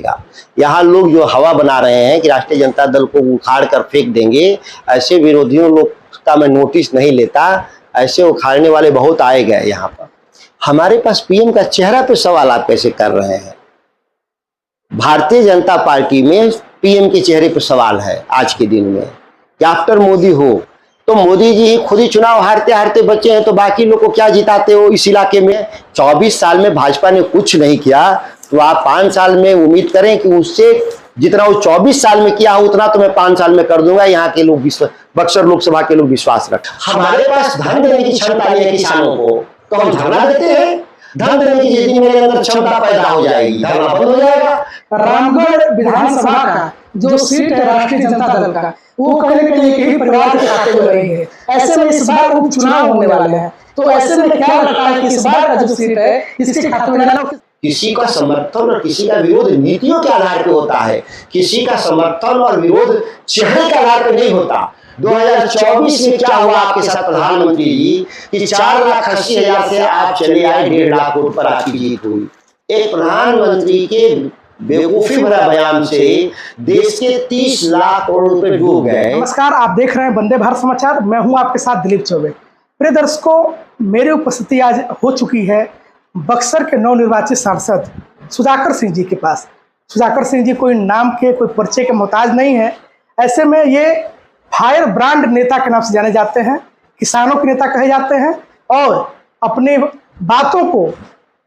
मिलेगा। यहाँ लोग जो हवा बना रहे हैं कि राष्ट्रीय जनता दल को उखाड़ कर फेंक देंगे, ऐसे विरोधियों लोग का मैं नोटिस नहीं लेता। ऐसे उखाड़ने वाले बहुत आए गए यहाँ पर। हमारे पास पीएम का चेहरा पे सवाल आप कैसे कर रहे हैं? भारतीय जनता पार्टी में पीएम के चेहरे पर सवाल है आज के दिन में कि आफ्टर मोदी हो, तो मोदी जी खुद ही चुनाव हारते हारते बचे हैं, तो बाकी लोग को क्या जिताते हो इस इलाके में? 24 साल में भाजपा ने कुछ नहीं किया, तो आप 5 साल में उम्मीद करें कि उससे जितना वो 24 साल में किया उतना तो मैं 5 साल में कर दूंगा। यहाँ के लोग बक्सर लोकसभा के लोग विश्वास रखें। हमारे पास धन देने की क्षमता नहीं है किसानों को, तो हम धरना देते हैं। धन देने की यदि मेरे अंदर क्षमता पैदा हो जाएगी, धरना बंद हो जाएगा। रामगढ़ विधानसभा का जो सीट है राष्ट्रीय जनता दल का, वो कहीं न कहीं एक ही परिवार के खाते में रही है। ऐसे में इस बार उपचुनाव होने वाले हैं, तो ऐसे में क्या लगता है कि इस बार का जो सीट है इसके खाते में जाना? किसी का समर्थन और किसी का विरोध नीतियों के आधार पर होता है, किसी का समर्थन और विरोध चेहरे के आधार पर नहीं होता। 2024 में क्या हुआ आपके साथ प्रधानमंत्री जी कि 4,80,000 से आप चले आए 1.5 लाख वोट पर आपकी जीत हुई। एक प्रधानमंत्री के बेवकूफी भरा बयान से देश के 30 लाख करोड़ रुपए डूब गए। नमस्कार, आप देख रहे हैं वंदे भारत समाचार। मैं हूं आपके साथ दिलीप चौबे। प्रिय दर्शकों, मेरी उपस्थिति आज हो चुकी है बक्सर के नवनिर्वाचित सांसद सुधाकर सिंह जी के पास। सुधाकर सिंह जी कोई नाम के, कोई परिचय के मोहताज नहीं है। ऐसे में ये फायर ब्रांड नेता के नाम से जाने जाते हैं, किसानों के नेता कहे जाते हैं और अपने बातों को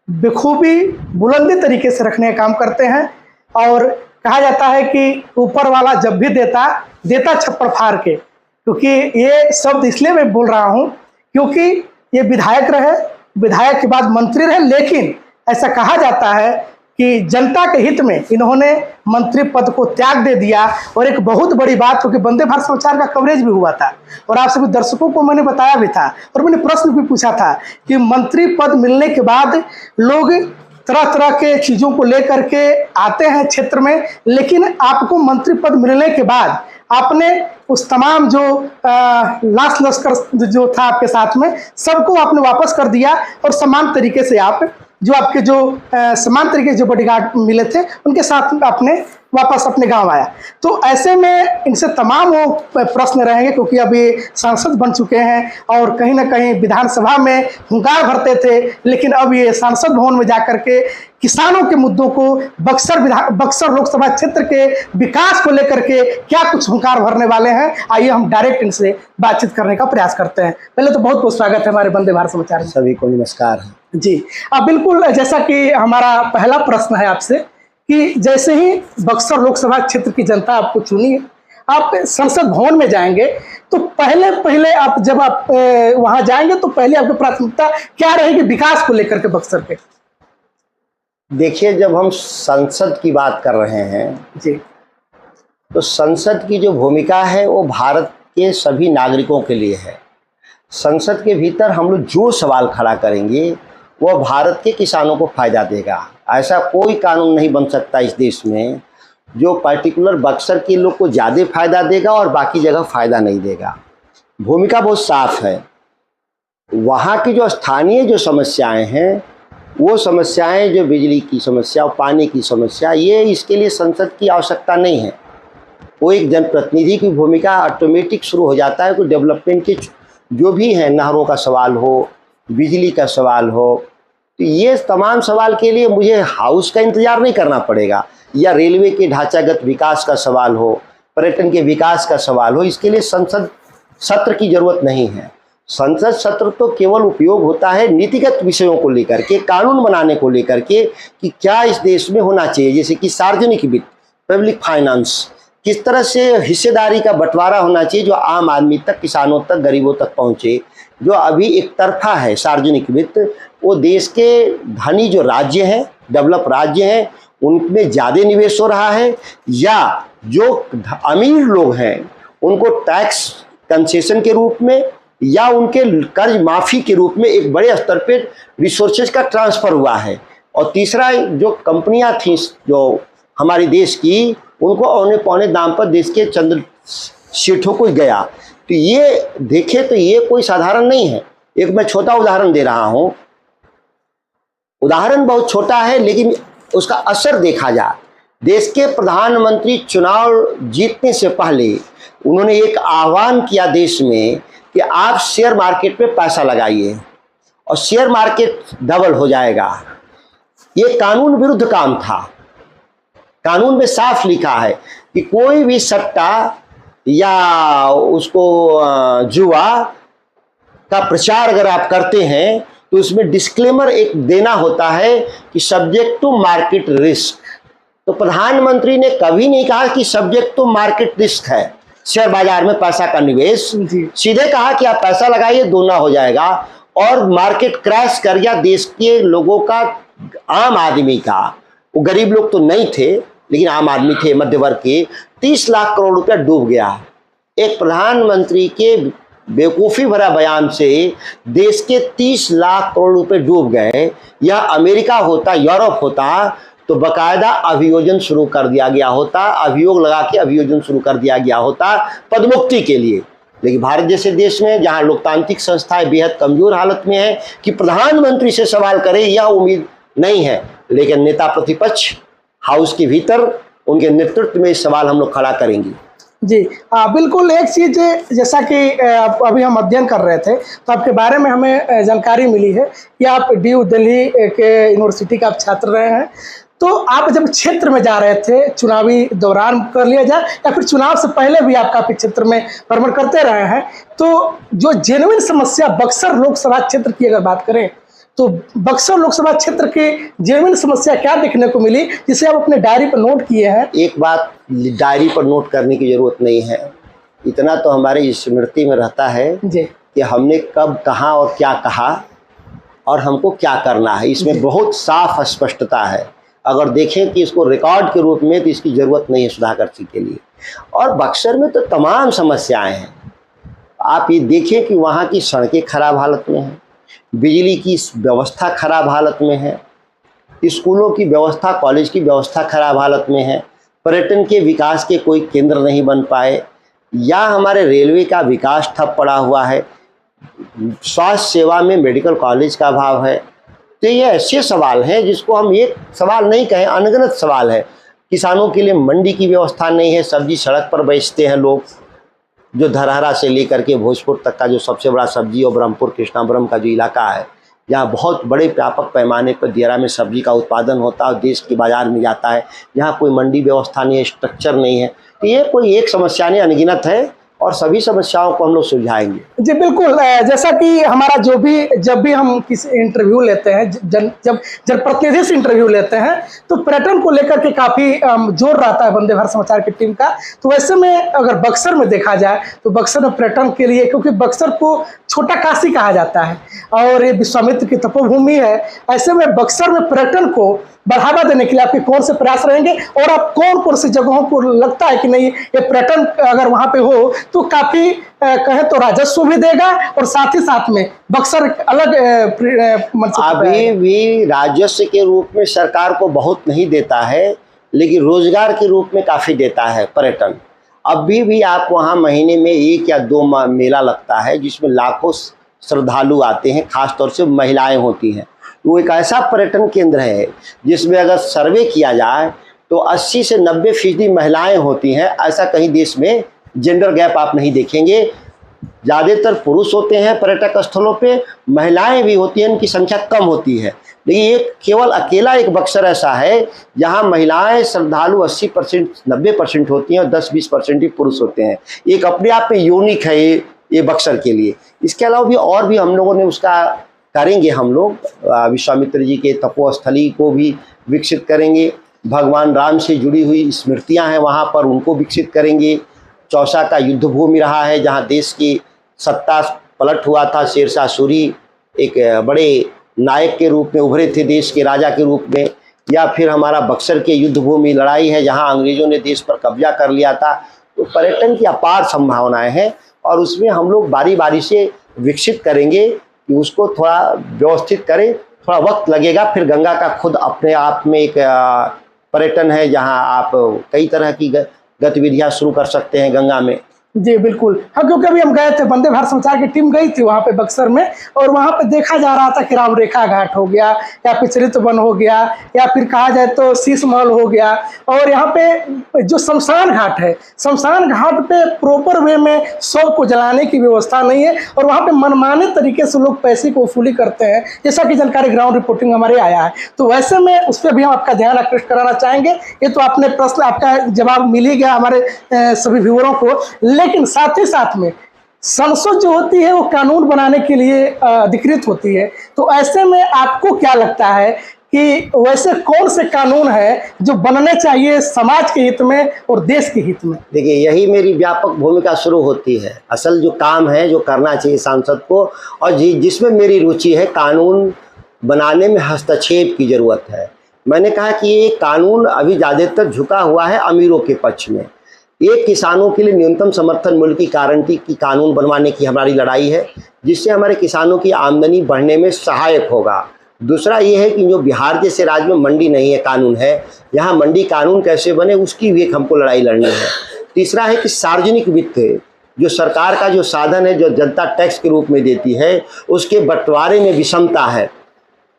बखूबी बुलंदी तरीके से रखने का काम करते हैं। और कहा जाता है कि ऊपर वाला जब भी देता छप्पड़ फाड़ के। क्योंकि ये शब्द इसलिए मैं बोल रहा हूँ क्योंकि ये विधायक रहे, विधायक के बाद मंत्री रहे, लेकिन ऐसा कहा जाता है कि जनता के हित में इन्होंने मंत्री पद को त्याग दे दिया। और एक बहुत बड़ी बात, क्योंकि वंदे भारत समाचार का कवरेज भी हुआ था और आप सभी दर्शकों को मैंने बताया भी था और मैंने प्रश्न भी पूछा था कि मंत्री पद मिलने के बाद लोग तरह तरह के चीज़ों को लेकर के आते हैं क्षेत्र में, लेकिन आपको मंत्री पद मिलने के बाद आपने उस तमाम जो लाश लश्कर जो था आपके साथ में, सबको आपने वापस कर दिया और समान तरीके से आप जो आपके जो समान तरीके जो बॉडीगार्ड मिले थे उनके साथ आपने वापस अपने गांव आया। तो ऐसे में इनसे तमाम वो प्रश्न रहेंगे, क्योंकि अभी सांसद बन चुके हैं और कहीं ना कहीं विधानसभा में हुंकार भरते थे, लेकिन अब ये सांसद भवन में जाकर के किसानों के मुद्दों को, बक्सर लोकसभा क्षेत्र के विकास को लेकर के क्या कुछ हुंकार भरने वाले हैं, आइए हम डायरेक्ट इनसे बातचीत करने का प्रयास करते हैं। पहले तो बहुत बहुत स्वागत है हमारे वंदे भारत समाचार में। सभी को नमस्कार जी। अब बिल्कुल जैसा कि हमारा पहला प्रश्न है आपसे कि जैसे ही बक्सर लोकसभा क्षेत्र की जनता आपको चुनी है, आप संसद भवन में जाएंगे, तो पहले आप जब आप वहां जाएंगे तो पहले आपकी प्राथमिकता क्या रहेगी विकास को लेकर के बक्सर के? देखिए, जब हम संसद की बात कर रहे हैं जी, तो संसद की जो भूमिका है वो भारत के सभी नागरिकों के लिए है। संसद के भीतर हम लोग जो सवाल खड़ा करेंगे वो भारत के किसानों को फायदा देगा। ऐसा कोई कानून नहीं बन सकता इस देश में जो पर्टिकुलर बक्सर के लोग को ज़्यादा फायदा देगा और बाकी जगह फायदा नहीं देगा। भूमिका बहुत साफ है। वहाँ की जो स्थानीय जो समस्याएं हैं, वो समस्याएं, जो बिजली की समस्या और पानी की समस्या, ये इसके लिए संसद की आवश्यकता नहीं है। वो एक जनप्रतिनिधि की भूमिका ऑटोमेटिक शुरू हो जाता है। कोई डेवलपमेंट के जो भी है, नहरों का सवाल हो, बिजली का सवाल हो, तो ये तमाम सवाल के लिए मुझे हाउस का इंतज़ार नहीं करना पड़ेगा, या रेलवे के ढांचागत विकास का सवाल हो, पर्यटन के विकास का सवाल हो, इसके लिए संसद सत्र की ज़रूरत नहीं है। संसद सत्र तो केवल उपयोग होता है नीतिगत विषयों को लेकर के, कानून बनाने को लेकर के कि क्या इस देश में होना चाहिए, जैसे कि सार्वजनिक वित्त, पब्लिक फाइनेंस, किस तरह से हिस्सेदारी का बंटवारा होना चाहिए जो आम आदमी तक, किसानों तक, गरीबों तक पहुँचे। जो अभी एक तरफा है सार्वजनिक वित्त, वो देश के धनी जो राज्य हैं, डेवलप राज्य हैं, उनमें ज़्यादा निवेश हो रहा है, या जो अमीर लोग हैं उनको टैक्स कंसेशन के रूप में या उनके कर्ज माफ़ी के रूप में एक बड़े स्तर पर रिसोर्सेज का ट्रांसफ़र हुआ है। और तीसरा, जो कंपनियां थीं जो हमारे देश की, उनको औने पौने दाम पर देश के चंद सेठों को गया। तो ये देखें तो ये कोई साधारण नहीं है। एक मैं छोटा उदाहरण दे रहा हूँ, उदाहरण बहुत छोटा है लेकिन उसका असर देखा जाए देश के प्रधानमंत्री चुनाव जीतने से पहले उन्होंने एक आह्वान किया देश में कि आप शेयर मार्केट में पैसा लगाइए और शेयर मार्केट डबल हो जाएगा। ये कानून विरुद्ध काम था। कानून में साफ लिखा है कि कोई भी सट्टा या उसको जुआ का प्रचार अगर आप करते हैं तो उसमें डिस्क्लेमर एक देना होता है कि सब्जेक्ट टू मार्केट रिस्क। तो प्रधानमंत्री ने कभी नहीं कहा कि सब्जेक्ट टू मार्केट रिस्क है शेयर बाजार में पैसा का निवेश। सीधे कहा कि आप पैसा लगाइए, दोना हो जाएगा। और मार्केट क्रैश कर गया। देश के लोगों का, आम आदमी का, वो गरीब लोग तो नहीं थे लेकिन आम आदमी थे, मध्य वर्ग के, 30 लाख करोड़ रुपया डूब गया। एक प्रधानमंत्री के बेवकूफ़ी भरा बयान से देश के 30 लाख करोड़ रुपए डूब गए। या अमेरिका होता, यूरोप होता तो बकायदा अभियोजन शुरू कर दिया गया होता, अभियोग लगा के अभियोजन शुरू कर दिया गया होता पदमुक्ति के लिए। लेकिन भारत जैसे देश में जहां लोकतांत्रिक संस्थाएं बेहद कमजोर हालत में है कि प्रधानमंत्री से सवाल करे, यह उम्मीद नहीं है। लेकिन नेता प्रतिपक्ष हाउस के भीतर उनके नेतृत्व में सवाल हम लोग खड़ा करेंगे। जी बिल्कुल। एक चीज़ जैसा कि अभी हम अध्ययन कर रहे थे तो आपके बारे में हमें जानकारी मिली है कि आप ड्यू दिल्ली के यूनिवर्सिटी का आप छात्र रहे हैं। तो आप जब क्षेत्र में जा रहे थे, चुनावी दौरान कर लिया जाए या फिर चुनाव से पहले भी आप काफ़ी क्षेत्र में भ्रमण करते रहे हैं, तो जो जेन्युइन समस्या बक्सर लोकसभा क्षेत्र की अगर बात करें तो बक्सर लोकसभा क्षेत्र की जेन्युइन समस्या क्या देखने को मिली जिसे आप अपने डायरी पर नोट किए हैं? एक बात डायरी पर नोट करने की जरूरत नहीं है, इतना तो हमारी स्मृति में रहता है जी कि हमने कब, कहाँ और क्या कहा और हमको क्या करना है। इसमें बहुत साफ स्पष्टता है। अगर देखें कि इसको रिकॉर्ड के रूप में तो इसकी ज़रूरत नहीं है सुधाकर जी के लिए। और बक्सर में तो तमाम समस्याएं हैं। आप ये देखें कि वहाँ की सड़कें खराब हालत में हैं, बिजली की व्यवस्था खराब हालत में है, स्कूलों की व्यवस्था, कॉलेज की व्यवस्था खराब हालत में है, पर्यटन के विकास के कोई केंद्र नहीं बन पाए, या हमारे रेलवे का विकास ठप पड़ा हुआ है, स्वास्थ्य सेवा में मेडिकल कॉलेज का अभाव है। तो ये ऐसे सवाल हैं जिसको हम एक सवाल नहीं कहें, अनगिनत सवाल है। किसानों के लिए मंडी की व्यवस्था नहीं है, सब्जी सड़क पर बेचते हैं लोग। जो धरहरा से लेकर के भोजपुर तक का जो सबसे बड़ा सब्जी और ब्रह्मपुर कृष्णापुरम का जो इलाका है, जहाँ बहुत बड़े व्यापक पैमाने पर दियारा में सब्जी का उत्पादन होता है और देश के बाज़ार में जाता है, यहाँ कोई मंडी व्यवस्था नहीं है, स्ट्रक्चर नहीं है। तो ये कोई एक समस्या नहीं, अनगिनत है और सभी समस्याओं को हम लोग सुलझाएंगे। जी बिल्कुल। जैसा कि हमारा जब भी हम किसी इंटरव्यू लेते हैं, जब प्रतिनिधि से इंटरव्यू लेते हैं तो पर्यटन को लेकर के काफ़ी जोर रहता है वंदे भारत समाचार की टीम का। तो वैसे में अगर बक्सर में देखा जाए तो बक्सर में पर्यटन के लिए, क्योंकि बक्सर को छोटा काशी कहा जाता है और ये विश्वामित्र की तपोभूमि है, ऐसे में बक्सर में पर्यटन को बढ़ावा देने के लिए आपके कौन से प्रयास रहेंगे और आप कौन सी जगहों को लगता है कि नहीं ये पर्यटन अगर वहां पे हो तो काफी कहें तो राजस्व भी देगा और साथ ही साथ में बक्सर अलग अभी भी राजस्व के रूप में सरकार को बहुत नहीं देता है, लेकिन रोजगार के रूप में काफी देता है पर्यटन। अभी भी आप वहाँ महीने में 1 या 2 मेला लगता है जिसमें लाखों श्रद्धालु आते हैं, खासतौर से महिलाएं होती हैं। वो एक ऐसा पर्यटन केंद्र है जिसमें अगर सर्वे किया जाए तो 80 से 90% महिलाएं होती हैं। ऐसा कहीं देश में जेंडर गैप आप नहीं देखेंगे। ज़्यादातर पुरुष होते हैं पर्यटक स्थलों पे, महिलाएं भी होती हैं, उनकी संख्या कम होती है। लेकिन ये केवल अकेला एक बक्सर ऐसा है जहां महिलाएं श्रद्धालु 80% 90% होती हैं और 10-20% ही पुरुष होते हैं। एक अपने आप में यूनिक है ये बक्सर के लिए। इसके अलावा भी और भी हम लोगों ने उसका करेंगे। हम लोग विश्वामित्र जी के तपोस्थली को भी विकसित करेंगे, भगवान राम से जुड़ी हुई स्मृतियां हैं वहां पर, उनको विकसित करेंगे। चौसा का युद्ध भूमि रहा है जहां देश की सत्ता पलट हुआ था। शेरशाह सूरी एक बड़े नायक के रूप में उभरे थे, देश के राजा के रूप में। या फिर हमारा बक्सर के युद्ध भूमि लड़ाई है जहां अंग्रेजों ने देश पर कब्जा कर लिया था। तो पर्यटन की अपार संभावनाएं हैं और उसमें हम लोग बारी बारी से विकसित करेंगे कि उसको थोड़ा व्यवस्थित करें। थोड़ा वक्त लगेगा। फिर गंगा का खुद अपने आप में एक पर्यटन है जहां आप कई तरह की गतिविधियां शुरू कर सकते हैं गंगा में। जी बिल्कुल। हाँ, क्योंकि अभी हम गए थे, वंदे भारत समाचार की टीम गई थी वहाँ पे बक्सर में, और वहाँ पे देखा जा रहा था कि राम रेखा घाट हो गया, या फिर चित्तवन हो गया, या फिर कहा जाए तो शीश महल हो गया, और यहाँ पे जो शमशान घाट है, शमशान घाट पे प्रॉपर वे में शव को जलाने की व्यवस्था नहीं है, और वहाँ पे मनमाने तरीके से लोग पैसे की वसूली करते हैं, जैसा कि जानकारी ग्राउंड रिपोर्टिंग हमारे आया है। तो वैसे में उस पर भी हम आपका ध्यान आकृष्ट कराना चाहेंगे। ये तो आपने प्रश्न, आपका जवाब मिल ही गया हमारे सभी व्यूअरों को, लेकिन साथ ही साथ में संसद जो होती है वो कानून बनाने के लिए अधिकृत होती है। तो ऐसे में आपको क्या लगता है कि वैसे कौन से कानून है जो बनने चाहिए समाज के हित में और देश के हित में? देखिए, यही मेरी व्यापक भूमिका शुरू होती है। असल जो काम है, जो करना चाहिए सांसद को, और जिसमें मेरी रुचि है, कानून बनाने में हस्तक्षेप की ज़रूरत है। मैंने कहा कि ये कानून अभी ज़्यादातर झुका हुआ है अमीरों के पक्ष में। एक, किसानों के लिए न्यूनतम समर्थन मूल्य की गारंटी की कानून बनवाने की हमारी लड़ाई है, जिससे हमारे किसानों की आमदनी बढ़ने में सहायक होगा। दूसरा ये है कि जो बिहार जैसे राज्य में मंडी नहीं है, कानून है, यहाँ मंडी कानून कैसे बने, उसकी भी एक हमको लड़ाई लड़नी है। तीसरा है कि सार्वजनिक वित्त, जो सरकार का जो साधन है, जो जनता टैक्स के रूप में देती है, उसके बंटवारे में विषमता है।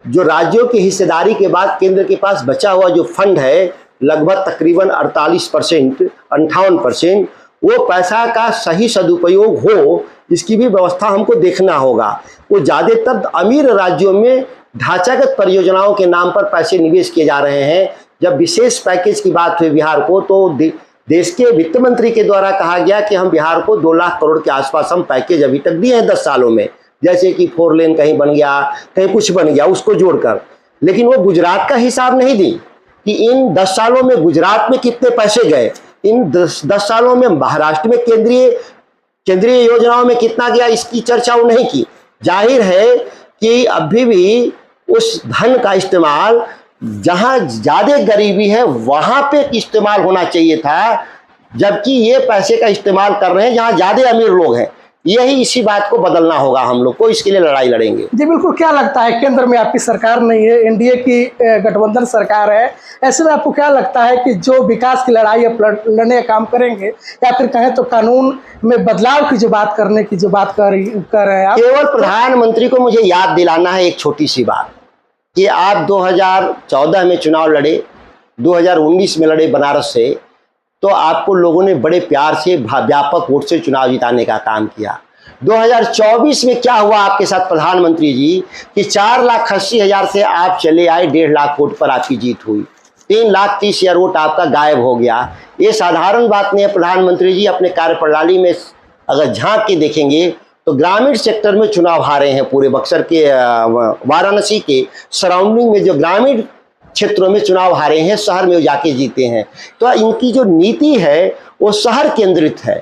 जो राज्यों की हिस्सेदारी के बाद केंद्र के पास बचा हुआ जो फंड है, लगभग तकरीबन 48%, 58%, वो पैसा का सही सदुपयोग हो, इसकी भी व्यवस्था हमको देखना होगा। वो ज़्यादातर अमीर राज्यों में ढांचागत परियोजनाओं के नाम पर पैसे निवेश किए जा रहे हैं। जब विशेष पैकेज की बात हुई बिहार को, तो देश के वित्त मंत्री के द्वारा कहा गया कि हम बिहार को 2 लाख करोड़ के आसपास हम पैकेज अभी तक दिए हैं 10 सालों में, जैसे कि 4 लेन कहीं बन गया, कहीं कुछ बन गया, उसको जोड़कर। लेकिन वो गुजरात का हिसाब नहीं दी कि इन 10 सालों में गुजरात में कितने पैसे गए, इन 10 सालों में महाराष्ट्र में केंद्रीय योजनाओं में कितना गया, इसकी चर्चा वो नहीं की। जाहिर है कि अभी भी उस धन का इस्तेमाल जहां ज्यादा गरीबी है वहां पे इस्तेमाल होना चाहिए था, जबकि ये पैसे का इस्तेमाल कर रहे हैं जहां ज्यादा अमीर लोग हैं। यही, इसी बात को बदलना होगा हम लोग को, इसके लिए लड़ाई लड़ेंगे। जी बिल्कुल। क्या लगता है, केंद्र में आपकी सरकार नहीं है, एनडीए की गठबंधन सरकार है, ऐसे में आपको क्या लगता है कि जो विकास की लड़ाई आप लड़ने का काम करेंगे, या फिर कहें तो कानून में बदलाव की जो बात करने की जो बात कर रहे हैं आप? केवल प्रधानमंत्री को मुझे याद दिलाना है एक छोटी सी बात, कि आप 2014 में चुनाव लड़े, 2019 में लड़े बनारस से, तो आपको लोगों ने बड़े प्यार से व्यापक वोट से चुनाव जिताने का काम किया। 2024 में क्या हुआ आपके साथ प्रधानमंत्री जी, कि 4,80,000 से आप चले आए, 1.5 लाख वोट पर आपकी जीत हुई, 3,30,000 वोट आपका गायब हो गया। ये साधारण बात नहीं है प्रधानमंत्री जी। अपने कार्यप्रणाली में अगर झांक के देखेंगे तो ग्रामीण सेक्टर में चुनाव हारे हैं, पूरे बक्सर के वाराणसी के सराउंडिंग में जो ग्रामीण क्षेत्रों में चुनाव हारे हैं, शहर में जाके जीते हैं। तो इनकी जो नीति है वो शहर केंद्रित है,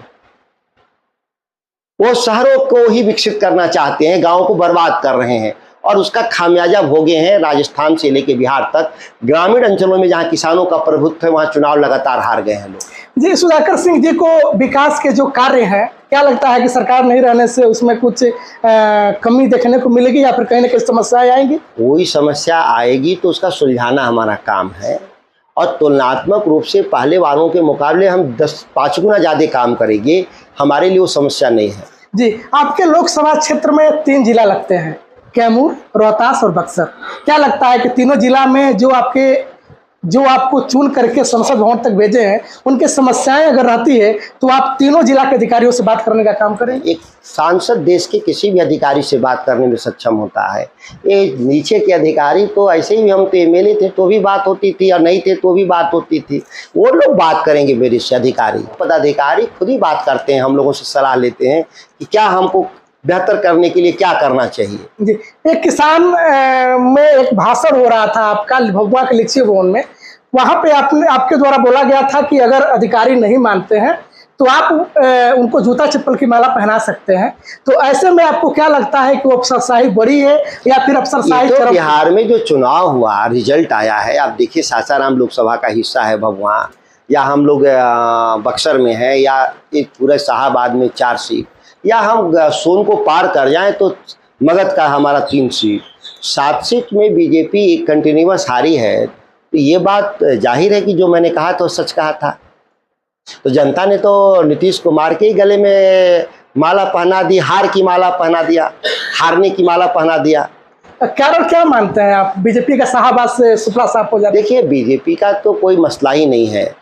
वो शहरों को ही विकसित करना चाहते हैं, गांवों को बर्बाद कर रहे हैं, और उसका खामियाजा भोगे हैं राजस्थान से लेकर बिहार तक। ग्रामीण अंचलों में जहां किसानों का प्रभुत्व है, वहां चुनाव लगातार हार गए हैं लोग। जी, सुधाकर सिंह जी को विकास के जो कार्य हैं, क्या लगता है कि सरकार नहीं रहने से उसमें कुछ कमी देखने को मिलेगी, या फिर कहीं ना कहीं समस्याएं आएंगी? कोई समस्या आएगी तो उसका सुलझाना हमारा काम है, और तुलनात्मक रूप से पहले वालों के मुकाबले हम 5 गुना ज़्यादा काम करेंगे, हमारे लिए वो समस्या नहीं है। जी, आपके लोकसभा क्षेत्र में 3 जिला लगते हैं, कैमूर, रोहतास और बक्सर। क्या लगता है कि तीनों जिला में जो आपको चुन करके संसद भवन तक भेजे हैं, उनके समस्याएं अगर रहती है तो आप तीनों जिला के अधिकारियों से बात करने का काम करेंगे? एक सांसद देश के किसी भी अधिकारी से बात करने में सक्षम होता है। ये नीचे के अधिकारी तो ऐसे ही, हम तो एमएलए थे तो भी बात होती थी, और नहीं थे तो भी बात होती थी। वो लोग बात करेंगे मेरे से, अधिकारी पदाधिकारी खुद ही बात करते हैं, हम लोगों से सलाह लेते हैं कि क्या हमको बेहतर करने के लिए क्या करना चाहिए। जी, एक किसान में एक भाषण हो रहा था आपका भभुआ के लिच्छवी भवन में, वहां पे आपके द्वारा बोला गया था कि अगर अधिकारी नहीं मानते हैं तो आप उनको जूता चप्पल की माला पहना सकते हैं। तो ऐसे में आपको क्या लगता है कि वो अफसरशाही बड़ी है या फिर अफसरशाही? तो बिहार में जो चुनाव हुआ, रिजल्ट आया है, आप देखिए सासाराम लोकसभा का हिस्सा है भभुआ, या हम लोग बक्सर में है, या एक पूरे शाहाबाद में 4 सीट, या हम सोन को पार कर जाएं तो मगध का हमारा 3 सीट, 7 सीट में बीजेपी कंटिन्यूअस हारी है। तो ये बात जाहिर है कि जो मैंने कहा तो सच कहा था। तो जनता ने तो नीतीश कुमार के ही गले में माला पहना दी, हार की माला पहना दिया, हारने की माला पहना दिया। कारण क्या मानते हैं आप, बीजेपी का शाहबाज से सुपड़ा साफ हो जाता है? देखिए, बीजेपी का तो कोई मसला ही नहीं है,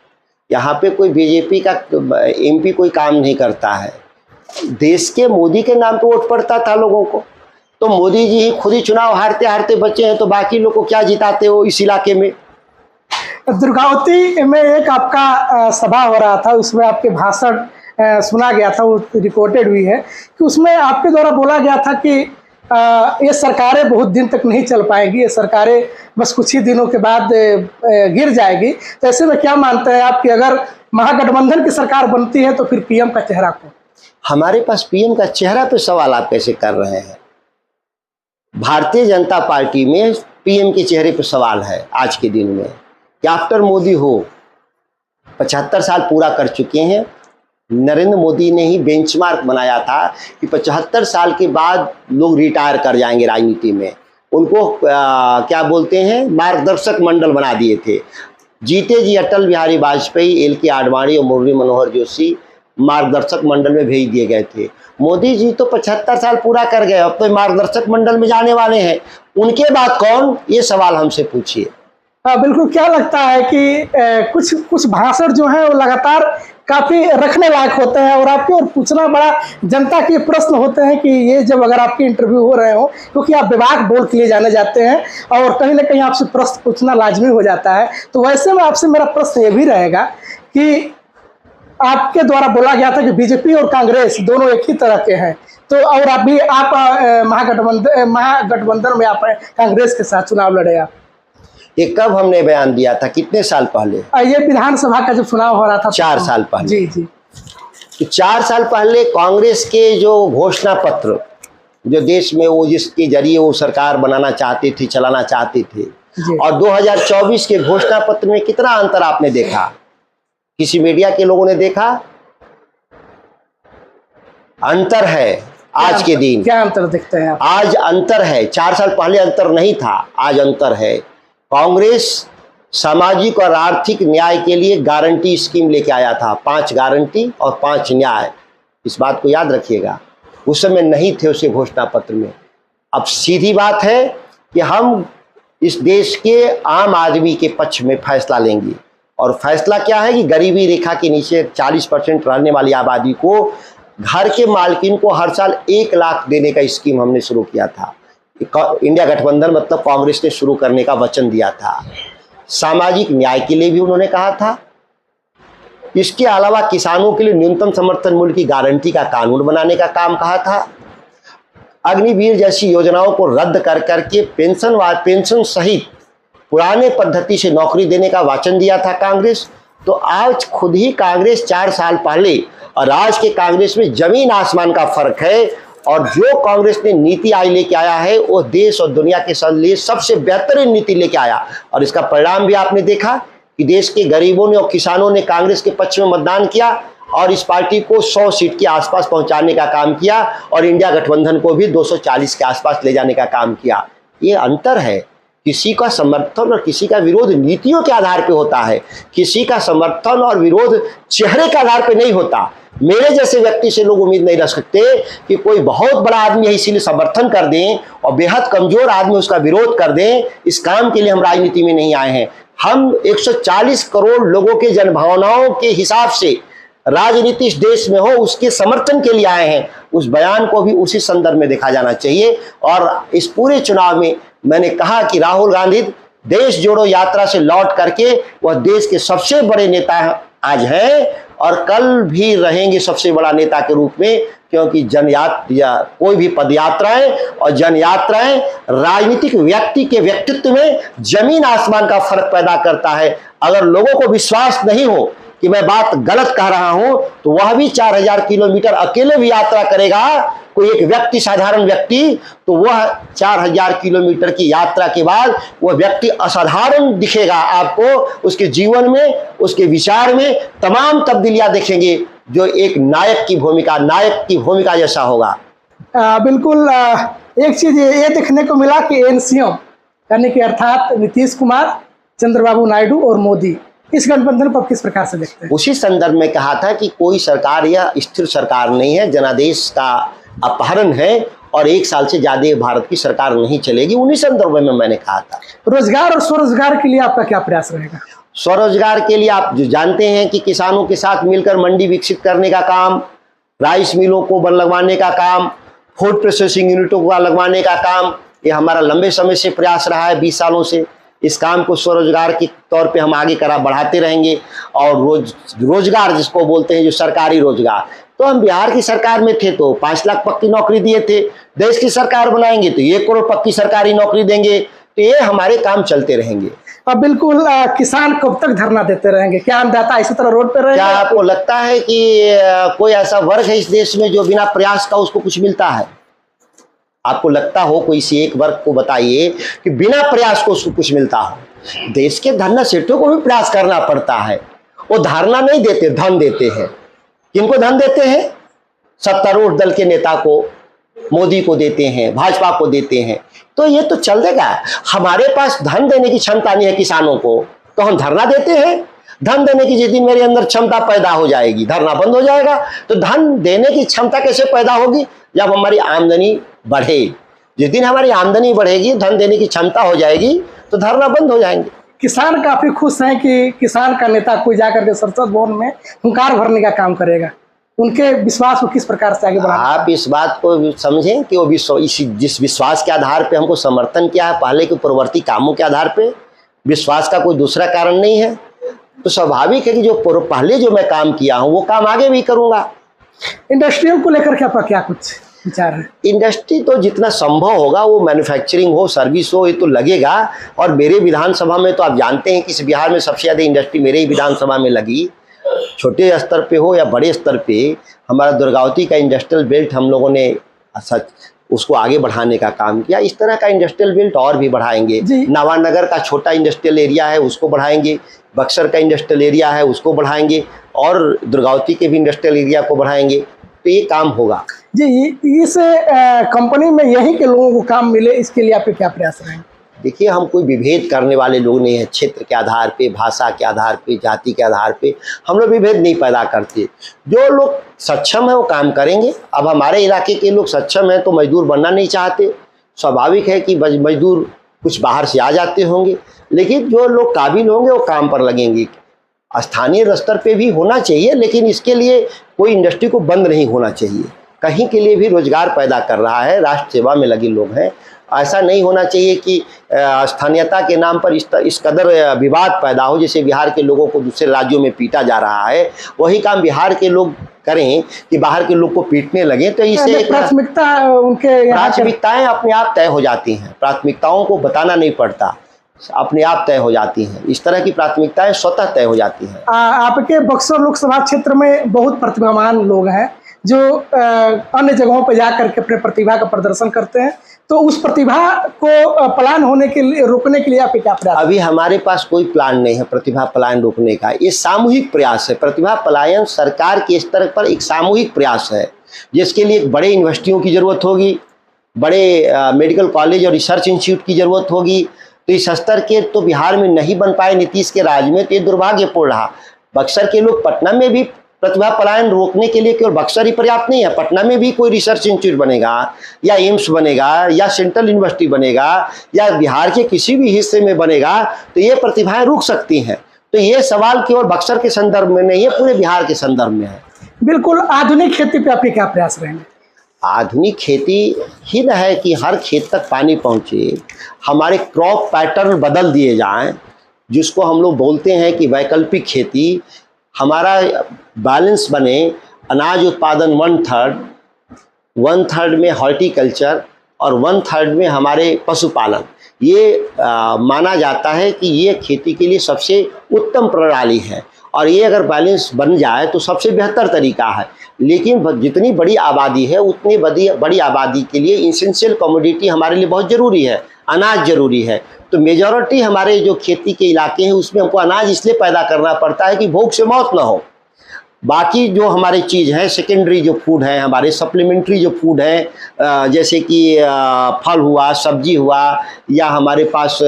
यहाँ पे कोई बीजेपी का एमपी कोई काम नहीं करता है। देश के मोदी के नाम पे वोट पड़ता था लोगों को, तो मोदी जी ही खुद ही चुनाव हारते हारते बचे हैं, तो बाकी लोग को क्या जिताते हो इस इलाके में। दुर्गावती में एक आपका सभा हो रहा था, उसमें आपके भाषण सुना गया था, वो रिकॉर्डेड हुई है, कि उसमें आपके द्वारा बोला गया था कि ये सरकारें बहुत दिन तक नहीं चल पाएंगी, ये सरकारें बस कुछ ही दिनों के बाद गिर जाएगी। तो ऐसे में क्या मानते हैं आप कि अगर महागठबंधन की सरकार बनती है तो फिर पीएम का चेहरा कौन? हमारे पास पीएम का चेहरा पे सवाल आप कैसे कर रहे हैं? भारतीय जनता पार्टी में पीएम के चेहरे पे सवाल है आज के दिन में कि आफ्टर मोदी हो, 75 साल पूरा कर चुके हैं। नरेंद्र मोदी ने ही बेंचमार्क बनाया था कि 75 साल के बाद लोग रिटायर कर जाएंगे राजनीति में। उनको क्या बोलते हैं, मार्गदर्शक मंडल बना दिए थे। जीते जी अटल बिहारी वाजपेयी, एल के आडवाणी और मुरली मनोहर जोशी मार्गदर्शक मंडल में भेज दिए गए थे। मोदी जी तो 75 साल पूरा कर गए, अब तो मार्गदर्शक मंडल में जाने वाले हैं। उनके बाद कौन, ये सवाल हमसे पूछिए। बिल्कुल। क्या लगता है कि कुछ भाषण जो है वो लगातार काफी रखने लायक होते हैं, और आपके और पूछना बड़ा जनता के प्रश्न होते हैं कि ये जब अगर आपके इंटरव्यू हो रहे हो, क्योंकि आप विभाग बोल के लिए जाने जाते हैं और कहीं ना कहीं आपसे प्रश्न पूछना लाजमी हो जाता है, तो वैसे में आपसे मेरा प्रश्न ये भी रहेगा कि आपके द्वारा बोला गया था कि बीजेपी और कांग्रेस दोनों एक ही तरह के हैं, तो और अभी आप महागठबंधन में आप कांग्रेस के साथ चुनाव लड़े। आप ये कब हमने बयान दिया था, कितने साल पहले? ये विधानसभा का जब चुनाव हो रहा था 4 साल पहले। जी जी। तो 4 साल पहले कांग्रेस के जो घोषणा पत्र, जो देश में वो जिसके जरिए वो सरकार बनाना चाहते थे, चलाना चाहते थे, और 2024 के घोषणा पत्र में कितना अंतर आपने देखा? किसी मीडिया के लोगों ने देखा? अंतर है आज के दिन। क्या अंतर दिखते हैं आप? आज अंतर है, 4 साल पहले अंतर नहीं था, आज अंतर है। कांग्रेस सामाजिक और आर्थिक न्याय के लिए गारंटी स्कीम लेके आया था, 5 गारंटी और 5 न्याय। इस बात को याद रखिएगा, उस समय नहीं थे उसके घोषणा पत्र में। अब सीधी बात है कि हम इस देश के आम आदमी के पक्ष में फैसला लेंगे, और फैसला क्या है कि गरीबी रेखा के नीचे 40% रहने वाली आबादी को, घर के मालकिन को हर साल 1 लाख देने का स्कीम हमने शुरू किया था। इंडिया गठबंधन मतलब कांग्रेस ने शुरू करने का वचन दिया था। सामाजिक न्याय के लिए भी उन्होंने कहा था। इसके अलावा किसानों के लिए न्यूनतम समर्थन मूल्य की गारंटी का कानून बनाने का काम कहा था। अग्निवीर जैसी योजनाओं को रद्द कर करके पेंशन सहित पुराने पद्धति से नौकरी देने का वचन दिया था कांग्रेस। तो आज खुद ही कांग्रेस 4 साल पहले और आज के कांग्रेस में जमीन आसमान का फर्क है, और जो कांग्रेस ने नीति आज लेके आया है वो देश और दुनिया के लिए सबसे बेहतरीन नीति लेके आया, और इसका परिणाम भी आपने देखा कि देश के गरीबों ने और किसानों ने कांग्रेस के पक्ष में मतदान किया और इस पार्टी को 100 सीट के आसपास पहुंचाने का काम किया, और इंडिया गठबंधन को भी 240 के आसपास ले जाने का काम किया। ये अंतर है। किसी का समर्थन और किसी का विरोध नीतियों के आधार पे होता है, किसी का समर्थन और विरोध चेहरे के आधार पे नहीं होता। मेरे जैसे व्यक्ति से लोग उम्मीद नहीं रख सकते कि कोई बहुत बड़ा आदमी है इसीलिए समर्थन कर दें और बेहद कमजोर आदमी उसका विरोध कर दें। इस काम के लिए हम राजनीति में नहीं आए हैं। हम 140 करोड़ लोगों के जनभावनाओं के हिसाब से राजनीति इस देश में हो उसके समर्थन के लिए आए हैं। उस बयान को भी उसी संदर्भ में देखा जाना चाहिए। और इस पूरे चुनाव में मैंने कहा कि राहुल गांधी देश जोड़ो यात्रा से लौट करके वह देश के सबसे बड़े नेता आज हैं और कल भी रहेंगे सबसे बड़ा नेता के रूप में, क्योंकि कोई भी पदयात्राएं और जनयात्राएं राजनीतिक व्यक्ति के व्यक्तित्व में जमीन आसमान का फर्क पैदा करता है। अगर लोगों को विश्वास नहीं हो कि मैं बात गलत कह रहा हूं तो वह भी 4000 किलोमीटर अकेले भी यात्रा करेगा, कोई एक व्यक्ति, साधारण व्यक्ति, तो वह 4000 किलोमीटर की यात्रा के बाद वह व्यक्ति असाधारण दिखेगा आपको। उसके जीवन में, उसके विचार में तमाम तब्दीलियां देखेंगे जो एक नायक की भूमिका जैसा होगा। बिल्कुल। एक चीज ये देखने को मिला कि एनसीएम यानी कि अर्थात नीतीश कुमार, चंद्रबाबू नायडू और मोदी, इस गठबंधन को आप किस प्रकार से देखते हैं? उसी संदर्भ में कहा था कि कोई सरकार या स्थिर सरकार नहीं है, जनादेश का अपहरण है और 1 साल से ज्यादा भारत की सरकार नहीं चलेगी। उन्हीं संदर्भ में मैंने कहा था। रोजगार और स्वरोजगार के लिए आपका क्या प्रयास रहेगा? स्वरोजगार के लिए आप जो जानते हैं कि किसानों के साथ मिलकर मंडी विकसित करने का काम, राइस मिलों को लगवाने का काम, फूड प्रोसेसिंग यूनिटों को लगवाने का काम, ये हमारा लंबे समय से प्रयास रहा है, 20 सालों से। इस काम को स्वरोजगार के तौर पे हम आगे बढ़ाते रहेंगे। और रोजगार जिसको बोलते हैं, जो सरकारी रोजगार, तो हम बिहार की सरकार में थे तो 5 लाख पक्की नौकरी दिए थे। देश की सरकार बनाएंगे तो 1 करोड़ पक्की सरकारी नौकरी देंगे। तो ये हमारे काम चलते रहेंगे। अब बिल्कुल किसान कब तक धरना देते रहेंगे? क्या अन्नदाता इसी तरह रोड पे रहेंगे? क्या आपको लगता है कि कोई ऐसा वर्ग है इस देश में जो बिना प्रयास का उसको कुछ मिलता है? आपको लगता हो कोई इसी एक वर्ग को बताइए कि बिना प्रयास को उसको कुछ मिलता हो? देश के धरना सेठों को भी प्रयास करना पड़ता है। वो धारणा नहीं देते, धन देते हैं। किनको धन देते हैं? सत्तारूढ़ दल के नेता को, मोदी को देते हैं, भाजपा को देते हैं। तो ये तो चलेगा। हमारे पास धन देने की क्षमता नहीं है किसानों को, तो हम धरना देते हैं। धन देने की जिस दिन मेरे अंदर क्षमता पैदा हो जाएगी, धरना बंद हो जाएगा। तो धन देने की क्षमता कैसे पैदा होगी? जब हमारी आमदनी बढ़े। जिस दिन हमारी आमदनी बढ़ेगी, धन देने की क्षमता हो जाएगी, तो धरना बंद हो जाएंगे। किसान काफी खुश हैं कि किसान का नेता कोई जाकर के संसद भवन में हुंकार भरने का काम करेगा। उनके विश्वास को किस प्रकार से आगे बढ़ाना? आप इस बात को समझें कि वो जिस विश्वास के आधार पे हमको समर्थन किया है, पहले के पूर्ववर्ती कामों के आधार पे, विश्वास का कोई दूसरा कारण नहीं है। तो स्वाभाविक है कि जो पहले जो मैं काम किया हूँ वो काम आगे भी करूँगा। इंडस्ट्रियों को लेकर के आपका क्या कुछ विचार है? इंडस्ट्री तो जितना संभव होगा, वो मैन्युफैक्चरिंग हो, सर्विस हो, ये तो लगेगा। और मेरे विधानसभा में तो आप जानते हैं कि इस बिहार में सबसे ज़्यादा इंडस्ट्री मेरे ही विधानसभा में लगी। छोटे स्तर पे हो या बड़े स्तर पे, हमारा दुर्गावती का इंडस्ट्रियल बेल्ट हम लोगों ने उसको आगे बढ़ाने का काम किया। इस तरह का इंडस्ट्रियल बेल्ट और भी बढ़ाएंगे। नवानगर का छोटा इंडस्ट्रियल एरिया है, उसको बढ़ाएंगे। बक्सर का इंडस्ट्रियल एरिया है, उसको बढ़ाएंगे। और दुर्गावती के भी इंडस्ट्रियल एरिया को बढ़ाएंगे। तो ये काम होगा जी। इस कंपनी में यहीं के लोगों को काम मिले, इसके लिए आपके क्या प्रयास रहेंगे? देखिए, हम कोई विभेद करने वाले लोग नहीं हैं। क्षेत्र के आधार पे, भाषा के आधार पे, जाति के आधार पे हम लोग विभेद नहीं पैदा करते। जो लोग सक्षम है वो काम करेंगे। अब हमारे इलाके के लोग सक्षम हैं तो मजदूर बनना नहीं चाहते। स्वाभाविक है कि मजदूर कुछ बाहर से आ जाते होंगे, लेकिन जो लोग काबिल होंगे वो काम पर लगेंगे। स्थानीय स्तर पे भी होना चाहिए, लेकिन इसके लिए कोई इंडस्ट्री को बंद नहीं होना चाहिए। कहीं के लिए भी रोजगार पैदा कर रहा है, राष्ट्र सेवा में लगे लोग हैं। ऐसा नहीं होना चाहिए कि स्थानीयता के नाम पर इस कदर विवाद पैदा हो। जैसे बिहार के लोगों को दूसरे राज्यों में पीटा जा रहा है, वही काम बिहार के लोग करें कि बाहर के लोग को पीटने लगे। तो इससे प्राथमिकताएं अपने आप तय हो जाती हैं। प्राथमिकताओं को बताना नहीं पड़ता, अपने आप तय हो जाती हैं। इस तरह की प्राथमिकताएं स्वतः तय हो जाती हैं। आपके बक्सर लोकसभा क्षेत्र में बहुत प्रतिभावान लोग हैं जो अन्य जगहों पर जाकर के अपने प्रतिभा का प्रदर्शन करते हैं। तो उस प्रतिभा को पलायन होने के लिए, रोकने के लिए आप क्या प्रयास? अभी हमारे पास कोई प्लान नहीं है प्रतिभा पलायन रोकने का। ये सामूहिक प्रयास है। प्रतिभा पलायन सरकार के स्तर पर एक सामूहिक प्रयास है, जिसके लिए बड़े यूनिवर्सिटियों की जरूरत होगी, बड़े मेडिकल कॉलेज और रिसर्च इंस्टीट्यूट की जरूरत होगी। तो इस स्तर के तो बिहार में नहीं बन पाए नीतीश के राज में, तो ये दुर्भाग्यपूर्ण रहा। बक्सर के लोग पटना में भी प्रतिभा पलायन रोकने के लिए केवल बक्सर ही पर्याप्त नहीं है। पटना में भी कोई रिसर्च इंस्टीट्यूट बनेगा या एम्स बनेगा या सेंट्रल यूनिवर्सिटी बनेगा या बिहार के किसी भी हिस्से में बनेगा, तो ये प्रतिभाएं रुक सकती हैं। तो ये सवाल केवल बक्सर के संदर्भ में नहीं है, पूरे बिहार के संदर्भ में है। बिल्कुल। आधुनिक खेती पे आपके क्या प्रयास रहेंगे? आधुनिक खेती ही न है कि हर खेत तक पानी पहुंचे, हमारे क्रॉप पैटर्न बदल दिए जाएं, जिसको हम लोग बोलते हैं कि वैकल्पिक खेती। हमारा बैलेंस बने, अनाज उत्पादन 1/3 में हॉर्टिकल्चर और 1/3 में हमारे पशुपालन। ये माना जाता है कि ये खेती के लिए सबसे उत्तम प्रणाली है। और ये अगर बैलेंस बन जाए तो सबसे बेहतर तरीका है। लेकिन जितनी बड़ी आबादी है, उतनी बड़ी आबादी के लिए इसेंशियल कमोडिटी हमारे लिए बहुत ज़रूरी है, अनाज ज़रूरी है। तो मेजॉरिटी हमारे जो खेती के इलाके हैं उसमें हमको अनाज इसलिए पैदा करना पड़ता है कि भूख से मौत ना हो। बाकी जो हमारे चीज़ हैं, सेकेंडरी जो फूड है, हमारे सप्लीमेंट्री जो फूड है, जैसे कि फल हुआ, सब्जी हुआ, या हमारे पास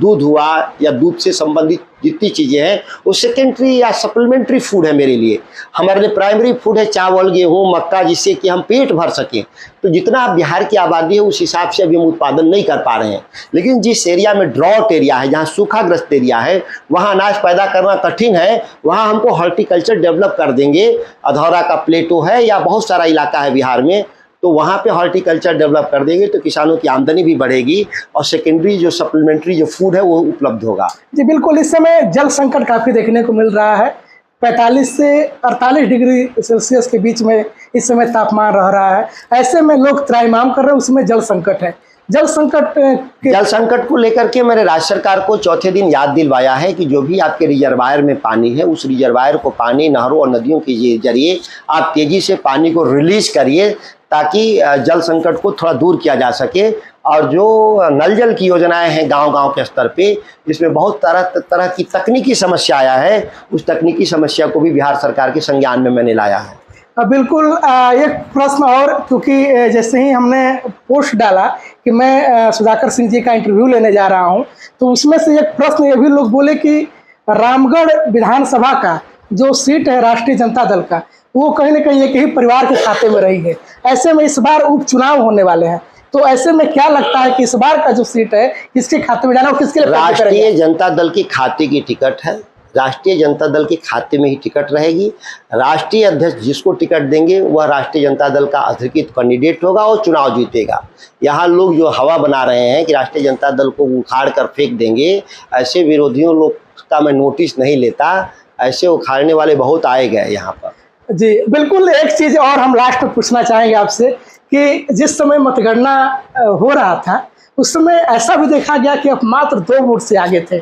दूध हुआ, या दूध से संबंधित जितनी चीज़ें हैं वो सेकेंडरी या सप्लीमेंट्री फूड है मेरे लिए। हमारे लिए प्राइमरी फूड है चावल, गेहूँ, मक्का, जिससे कि हम पेट भर सकें। तो जितना बिहार की आबादी है उस हिसाब से अभी हम उत्पादन नहीं कर पा रहे हैं। लेकिन जिस एरिया में ड्रॉट एरिया है, जहाँ सूखाग्रस्त एरिया है, वहाँ अनाज पैदा करना कठिन है, वहाँ हमको हॉर्टिकल्चर डेवलप कर देंगे। अधौरा का प्लेटो है या बहुत सारा इलाका है बिहार में, तो वहाँ पे हॉर्टिकल्चर डेवलप कर देंगे तो किसानों की आमदनी भी बढ़ेगी और सेकेंडरी जो सप्लीमेंट्री जो फूड है वो उपलब्ध होगा। जी बिल्कुल, इस समय जल संकट काफ़ी देखने को मिल रहा है। 45 से 48 डिग्री सेल्सियस के बीच में इस समय तापमान रह रहा है। ऐसे में लोग त्राहिमाम कर रहे हैं, उसमें जल संकट है। जल संकट को लेकर के मैंने राज्य सरकार को चौथे दिन याद दिलवाया है कि जो भी आपके रिजर्वायर में पानी है, उस रिजर्वायर को पानी नहरों और नदियों के जरिए आप तेज़ी से पानी को रिलीज करिए ताकि जल संकट को थोड़ा दूर किया जा सके। और जो नल जल की योजनाएं हैं गांव-गांव के स्तर पे, जिसमें बहुत तरह की तकनीकी समस्या आया है, उस तकनीकी समस्या को भी बिहार सरकार के संज्ञान में मैंने लाया है। बिल्कुल, एक प्रश्न और, क्योंकि जैसे ही हमने पोस्ट डाला कि मैं सुधाकर सिंह जी का इंटरव्यू लेने जा रहा हूं, तो उसमें से एक प्रश्न ये भी लोग बोले कि रामगढ़ विधानसभा का जो सीट है राष्ट्रीय जनता दल का, वो कहीं ना कहीं एक ही परिवार के खाते में रही है। ऐसे में इस बार उपचुनाव होने वाले हैं, तो ऐसे में क्या लगता है कि इस बार का जो सीट है किसके खाते में जाना और किसके लिए? राष्ट्रीय जनता दल के खाते की टिकट है, राष्ट्रीय जनता दल के खाते में ही टिकट रहेगी। राष्ट्रीय अध्यक्ष जिसको टिकट देंगे वह राष्ट्रीय जनता दल का अधिकृत कैंडिडेट होगा और चुनाव जीतेगा। यहाँ लोग जो हवा बना रहे हैं कि राष्ट्रीय जनता दल को उखाड़ कर फेंक देंगे, ऐसे विरोधियों लोग का मैं नोटिस नहीं लेता। ऐसे उखाड़ने वाले बहुत आए गए यहाँ पर। जी बिल्कुल, एक चीज़ और हम लास्ट में पूछना चाहेंगे आपसे कि जिस समय मतगणना हो रहा था उस समय ऐसा भी देखा गया कि आप मात्र 2 वोट से आगे थे,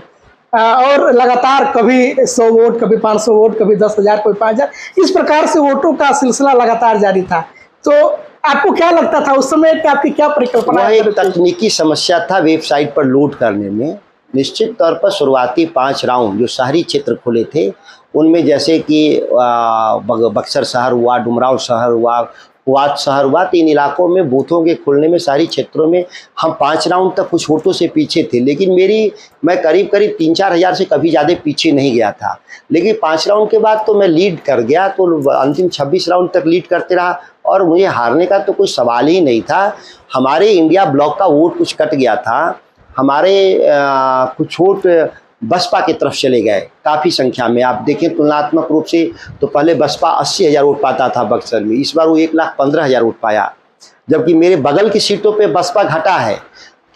और लगातार कभी 100 वोट, कभी 500 वोट, कभी 10,000, कभी 5,000, इस प्रकार से वोटों का सिलसिला लगातार जारी था। तो आपको क्या लगता था उस समय कि आपकी क्या परिकल्पना? एक तकनीकी समस्या था वेबसाइट पर लोड करने में। निश्चित तौर पर शुरुआती 5 राउंड जो शहरी क्षेत्र खुले थे उनमें, जैसे कि बक्सर शहर हुआ, डुमराव शहर हुआ, कुआत शहर हुआ, 3 इलाकों में बूथों के खुलने में शहरी क्षेत्रों में हम 5 राउंड तक कुछ वोटों से पीछे थे। लेकिन मैं करीब 3-4 हज़ार से कभी ज़्यादा पीछे नहीं गया था। लेकिन 5 राउंड के बाद तो मैं लीड कर गया, तो अंतिम 26 राउंड तक लीड करते रहा और मुझे हारने का तो कोई सवाल ही नहीं था। हमारे इंडिया ब्लॉक का वोट कुछ कट गया था, हमारे कुछ वोट बसपा की तरफ चले गए काफ़ी संख्या में। आप देखें तुलनात्मक रूप से तो पहले बसपा 80,000 वोट पाता था बक्सर में, इस बार वो 1,15,000 वोट पाया। जबकि मेरे बगल की सीटों पे बसपा घटा है,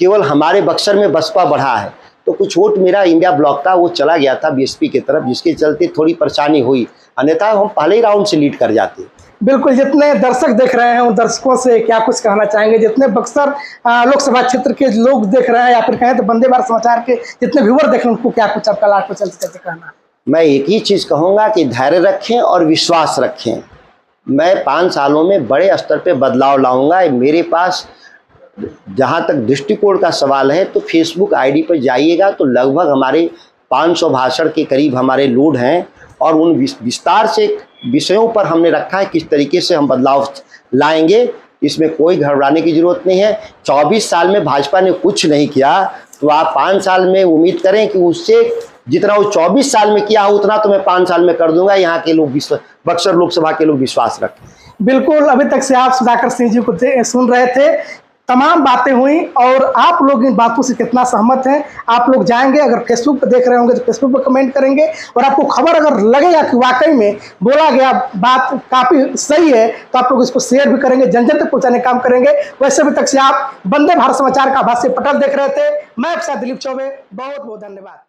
केवल हमारे बक्सर में बसपा बढ़ा है। तो कुछ वोट मेरा इंडिया ब्लॉक का वो चला गया था बीएसपी की तरफ, जिसके चलते थोड़ी परेशानी हुई, अन्यथा हम पहले ही राउंड से लीड कर जाते। बिल्कुल, जितने दर्शक देख रहे हैं उन दर्शकों से क्या कुछ कहना चाहेंगे? जितने बक्सर लोकसभा क्षेत्र के लोग देख रहे हैं या फिर कहें तो वंदे भारत समाचार के जितने व्यूअर देख रहे हैं, उनको क्या कुछ आपका लास्ट में चलते चलते कहना? मैं एक ही चीज़ कहूँगा कि धैर्य रखें और विश्वास रखें। मैं 5 सालों में बड़े स्तर पे बदलाव लाऊंगा। मेरे पास जहाँ तक दृष्टिकोण का सवाल है तो फेसबुक आईडी पर जाइएगा तो लगभग हमारे 500 भाषण के करीब हमारे लोड हैं और उन विस्तार से विषयों पर हमने रखा है किस तरीके से हम बदलाव लाएंगे। इसमें कोई घबराने की ज़रूरत नहीं है। 24 साल में भाजपा ने कुछ नहीं किया, तो आप 5 साल में उम्मीद करें कि उससे जितना वो 24 साल में किया उतना तो मैं 5 साल में कर दूंगा। यहाँ के लोग बक्सर लोकसभा के लोग विश्वास रखें। बिल्कुल, अभी तक से आप सुधाकर सिंह जी को सुन रहे थे, तमाम बातें हुई और आप लोग इन बातों से कितना सहमत हैं आप लोग जाएंगे, अगर फेसबुक पर देख रहे होंगे तो फेसबुक पर कमेंट करेंगे, और आपको खबर अगर लगेगा कि वाकई में बोला गया बात काफ़ी सही है तो आप लोग इसको शेयर भी करेंगे, जन जन तक पहुँचाने का काम करेंगे। वैसे अभी तक से आप वंदे भारत समाचार का भाष्य पटल देख रहे थे। मैं आपके साथ दिलीप चौबे, बहुत बहुत धन्यवाद।